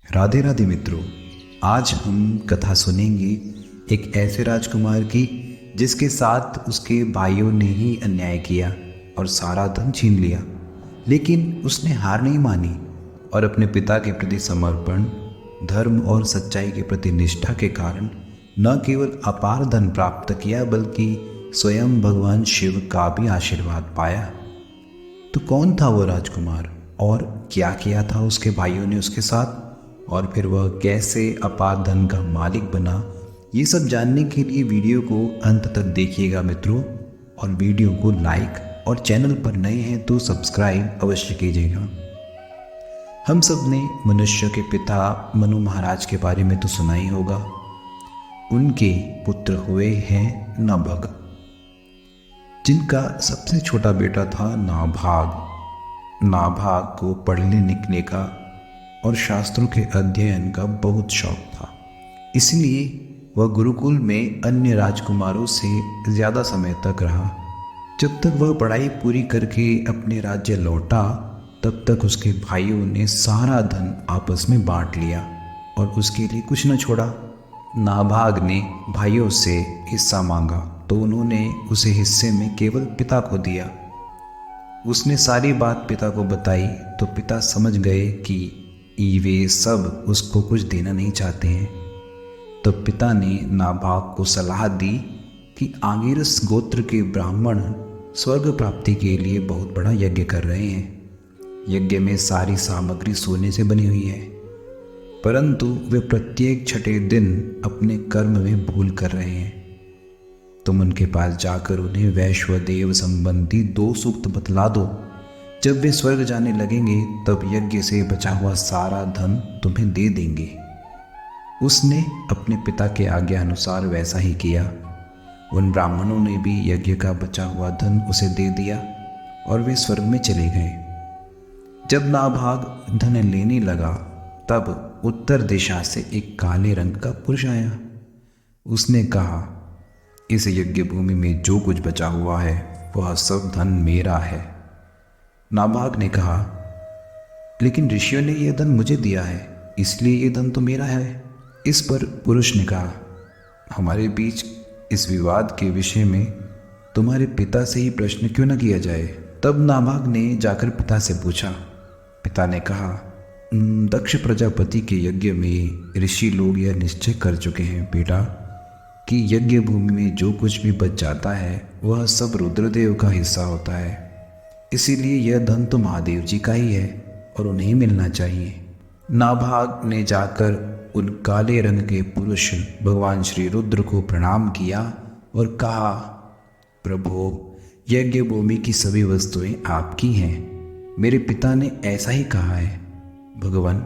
राधे राधे मित्रों। आज हम कथा सुनेंगे एक ऐसे राजकुमार की जिसके साथ उसके भाइयों ने ही अन्याय किया और सारा धन छीन लिया, लेकिन उसने हार नहीं मानी और अपने पिता के प्रति समर्पण, धर्म और सच्चाई के प्रति निष्ठा के कारण न केवल अपार धन प्राप्त किया बल्कि स्वयं भगवान शिव का भी आशीर्वाद पाया। तो कौन था वो राजकुमार और क्या किया था उसके भाइयों ने उसके साथ, और फिर वह कैसे अपार धन का मालिक बना, ये सब जानने के लिए वीडियो को अंत तक देखिएगा मित्रों। और वीडियो को लाइक और चैनल पर नए हैं तो सब्सक्राइब अवश्य कीजिएगा। हम सब ने मनुष्य के पिता मनु महाराज के बारे में तो सुना ही होगा। उनके पुत्र हुए हैं नभग, जिनका सबसे छोटा बेटा था नाभाग। नाभाग को पढ़ने लिखने का और शास्त्रों के अध्ययन का बहुत शौक था, इसलिए वह गुरुकुल में अन्य राजकुमारों से ज़्यादा समय तक रहा। जब तक वह पढ़ाई पूरी करके अपने राज्य लौटा तब तक उसके भाइयों ने सारा धन आपस में बांट लिया और उसके लिए कुछ न छोड़ा। नाभाग ने भाइयों से हिस्सा मांगा तो उन्होंने उसे हिस्से में केवल पिता को दिया। उसने सारी बात पिता को बताई तो पिता समझ गए कि वे सब उसको कुछ देना नहीं चाहते हैं। तो पिता ने नाभाग को सलाह दी कि आंगिरस गोत्र के ब्राह्मण स्वर्ग प्राप्ति के लिए बहुत बड़ा यज्ञ कर रहे हैं। यज्ञ में सारी सामग्री सोने से बनी हुई है, परंतु वे प्रत्येक छठे दिन अपने कर्म में भूल कर रहे हैं। तुम उनके पास जाकर उन्हें वैश्वदेव संबंधी 2 सूक्त बतला दो। जब वे स्वर्ग जाने लगेंगे तब यज्ञ से बचा हुआ सारा धन तुम्हें दे देंगे। उसने अपने पिता के आज्ञा अनुसार वैसा ही किया। उन ब्राह्मणों ने भी यज्ञ का बचा हुआ धन उसे दे दिया और वे स्वर्ग में चले गए। जब नाभाग धन लेने लगा तब उत्तर दिशा से एक काले रंग का पुरुष आया। उसने कहा, इस यज्ञ भूमि में जो कुछ बचा हुआ है वह सब धन मेरा है। नाभाग ने कहा, लेकिन ऋषियों ने यह धन मुझे दिया है, इसलिए यह धन तो मेरा है। इस पर पुरुष ने कहा, हमारे बीच इस विवाद के विषय में तुम्हारे पिता से ही प्रश्न क्यों न किया जाए। तब नाभाग ने जाकर पिता से पूछा। पिता ने कहा, दक्ष प्रजापति के यज्ञ में ऋषि लोग यह निश्चय कर चुके हैं बेटा कि यज्ञ भूमि में जो कुछ भी बच जाता है वह सब रुद्रदेव का हिस्सा होता है, इसीलिए यह धन तो महादेव जी का ही है और उन्हें मिलना चाहिए। नाभाग ने जाकर उन काले रंग के पुरुष भगवान श्री रुद्र को प्रणाम किया और कहा, प्रभु, यज्ञ भूमि की सभी वस्तुएं आपकी हैं। मेरे पिता ने ऐसा ही कहा है। भगवान,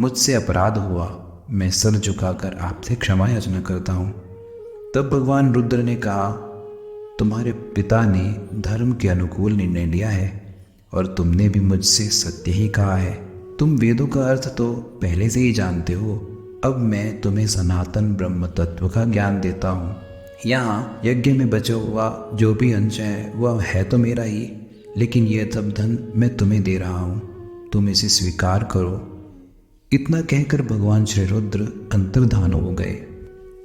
मुझसे अपराध हुआ, मैं सर झुकाकर आपसे क्षमा याचना करता हूँ। तब भगवान रुद्र ने कहा, तुम्हारे पिता ने धर्म के अनुकूल निर्णय लिया है और तुमने भी मुझसे सत्य ही कहा है। तुम वेदों का अर्थ तो पहले से ही जानते हो। अब मैं तुम्हें सनातन ब्रह्म तत्व का ज्ञान देता हूँ। यहाँ यज्ञ में बचा हुआ जो भी अंश है वह है तो मेरा ही, लेकिन यह सब धन मैं तुम्हें दे रहा हूँ, तुम इसे स्वीकार करो। इतना कहकर भगवान श्री रुद्र अंतर्धान हो गए।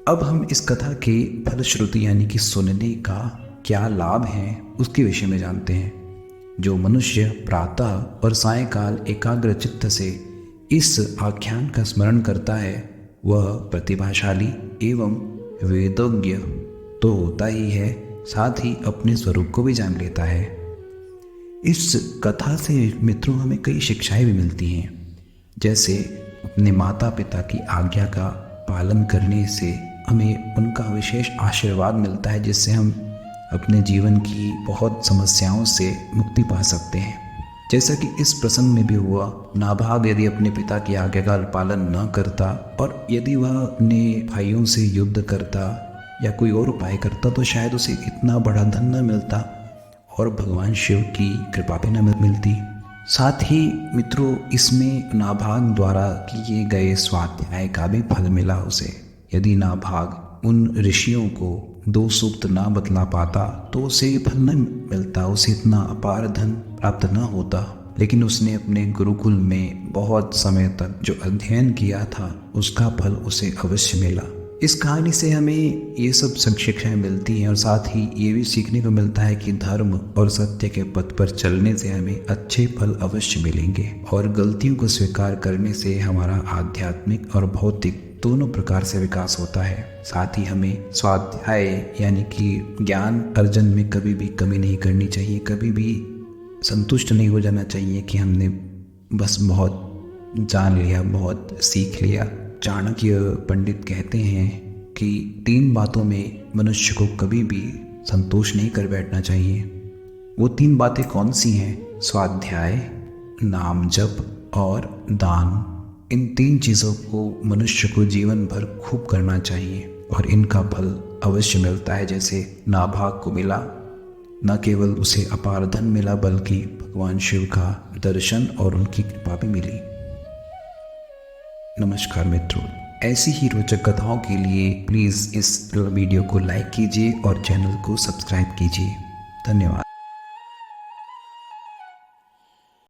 अब हम इस कथा के फलश्रुति यानी कि सुनने का क्या लाभ है उसके विषय में जानते हैं। जो मनुष्य प्रातः और सायंकाल एकाग्र चित्त से इस आख्यान का स्मरण करता है वह प्रतिभाशाली एवं वेदज्ञ तो होता ही है, साथ ही अपने स्वरूप को भी जान लेता है। इस कथा से मित्रों हमें कई शिक्षाएं भी मिलती हैं, जैसे अपने माता पिता की आज्ञा का पालन करने से हमें उनका विशेष आशीर्वाद मिलता है, जिससे हम अपने जीवन की बहुत समस्याओं से मुक्ति पा सकते हैं। जैसा कि इस प्रसंग में भी हुआ, नाभाग यदि अपने पिता की आज्ञा का पालन न करता और यदि वह अपने भाइयों से युद्ध करता या कोई और उपाय करता तो शायद उसे इतना बड़ा धन न मिलता और भगवान शिव की कृपा भी न मिलती। साथ ही मित्रों, इसमें नाभाग द्वारा किए गए स्वाध्याय का भी फल मिला उसे। यदि नाभाग उन ऋषियों को 2 सूक्त ना बतला पाता तो उसे फल न मिलता, उसे इतना अपार धन प्राप्त न होता। लेकिन उसने अपने गुरुकुल में बहुत समय तक जो अध्ययन किया था उसका फल उसे अवश्य मिला। इस कहानी से हमें ये सब शिक्षाएं मिलती हैं और साथ ही ये भी सीखने को मिलता है कि धर्म और सत्य के पथ पर चलने से हमें अच्छे फल अवश्य मिलेंगे और गलतियों को स्वीकार करने से हमारा आध्यात्मिक और भौतिक दोनों प्रकार से विकास होता है। साथ ही हमें स्वाध्याय यानी कि ज्ञान अर्जन में कभी भी कमी नहीं करनी चाहिए, कभी भी संतुष्ट नहीं हो जाना चाहिए कि हमने बस बहुत जान लिया, बहुत सीख लिया। चाणक्य पंडित कहते हैं कि 3 बातों में मनुष्य को कभी भी संतोष नहीं कर बैठना चाहिए। वो 3 बातें कौन सी हैं? स्वाध्याय, नाम जप और दान। इन 3 चीज़ों को मनुष्य को जीवन भर खूब करना चाहिए और इनका फल अवश्य मिलता है। जैसे नाभाग को मिला, न केवल उसे अपार धन मिला बल्कि भगवान शिव का दर्शन और उनकी कृपा भी मिली। नमस्कार मित्रों, ऐसी ही रोचक कथाओं के लिए प्लीज़ इस वीडियो को लाइक कीजिए और चैनल को सब्सक्राइब कीजिए। धन्यवाद।